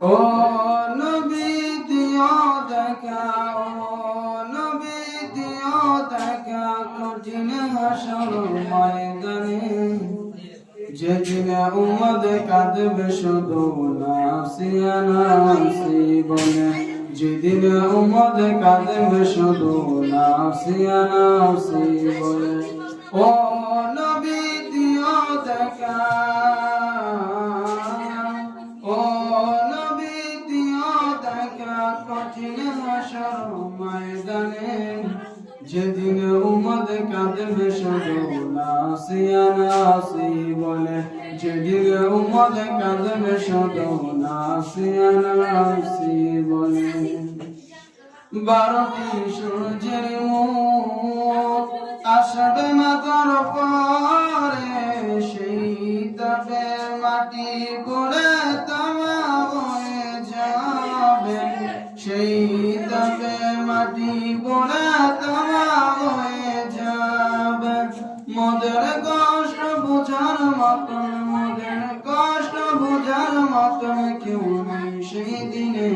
ও নবী দিও দেখা, ও নবী দিও দেখা, কঠিন হাসর ময়দানে যেদিন উম্মত কাঁদবে শুধু নাফসি নাফসি বলে, যেদিন উম্মত কাঁদবে শুধু নাফসি নাফসি বলে। ও নবী দিও দেখা, ও নবী দিও দেখা, কঠিন হাসর ময়দানে যেদিন উম্মত কাঁদবে শুধু নাফসি নাফসি বলে, যেদিন উম্মত কাঁদবে শুধু নাফসি নাফসি বলে। 12টি সূর্যের মুখ আসবে মাথার পরে, সেই তাপে মাটি পড়ে তামা হয়ে যাবে, সেই তাপে মাটি পড়ে তামা হয়ে যাবে। মোদের কষ্ট বুঝার মতন, মোদের কষ্ট বুঝার মতন কেউ নেই সেই দিনে,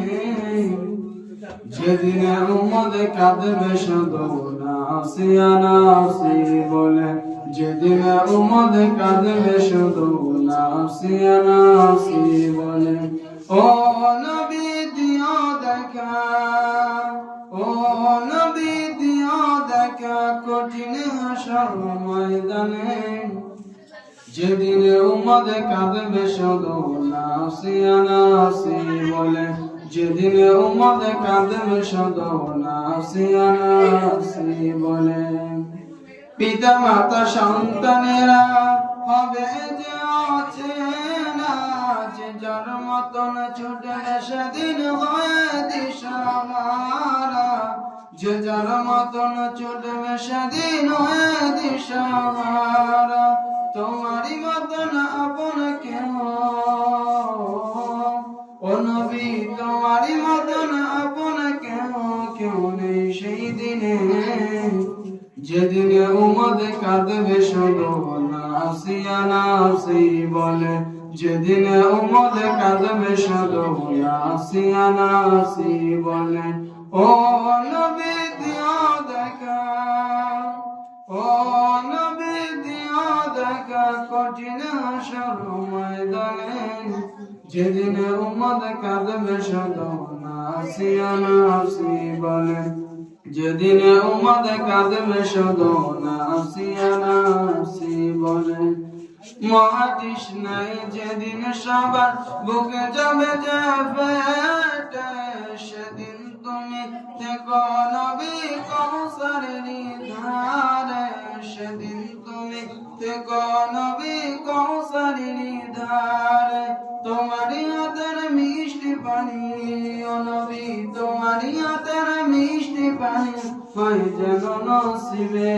যেদিন উম্মত কাঁদবে শুধু নাফসি নাফসি বলে, যেদিন উম্মত কাঁদবে শুধু নাফসি নাফসি বলে। ও নবী দিও দেখা, ও নবী দিও দেখা, কঠিন হাসর ময়দানে যেদিন উম্মত কাঁদবে শুধু নাফসি নাফসি বলে, যেদিন উম্মত কাঁদবে শুধু নাফসি নাফসি বলে। পিতা মাতা সন্তানেরা হবে যে অচেনা, যে যার মতন ছুটলে সেদিন হয়ে দিশাহারা, যে যার মতন ছুটবে সেদিন হয়ে দিশাহারা। তোমারই মতন আপন কেউ, ও নবী তোমারই মতন আপন কেউ, কেউ নেই সেই দিনে, যেদিন উম্মত কাঁদবে শুধু নাফসি নাফসি বলে, যেদিন উম্মত কাঁদবে শুধু নাফসি নাফসি বলে। ও নবী দিও দেখা, ও নবী দিও দেখা, কঠিন হাসর ময়দানে যেদিন উম্মত কাঁদবে শুধু নাফসি নাফসি বলে, যেদিন উম্মত কাঁদবে শুধু নাফসি নাফসি বলে। মহাতৃষ্ণায় যেদিন সবার বুকে যাবে যে ফেটে, সেদিন তুমি থেকো নবী কওসারের ধারে, সেদিন তুমি থেকো নবী কওসারের ধারে। তোমারই হাতের মিষ্টি পানি, ও নবী তোমারই হাতের মিষ্টি পানি হয় যেন নসিবে,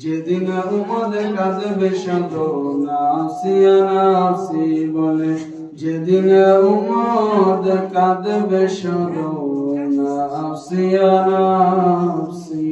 যেদিন উম্মত কাঁদবে শুধু নাফসি নাফসি বলে, যেদিন উম্মত কাঁদবে শুধু নাফসি নাফসি।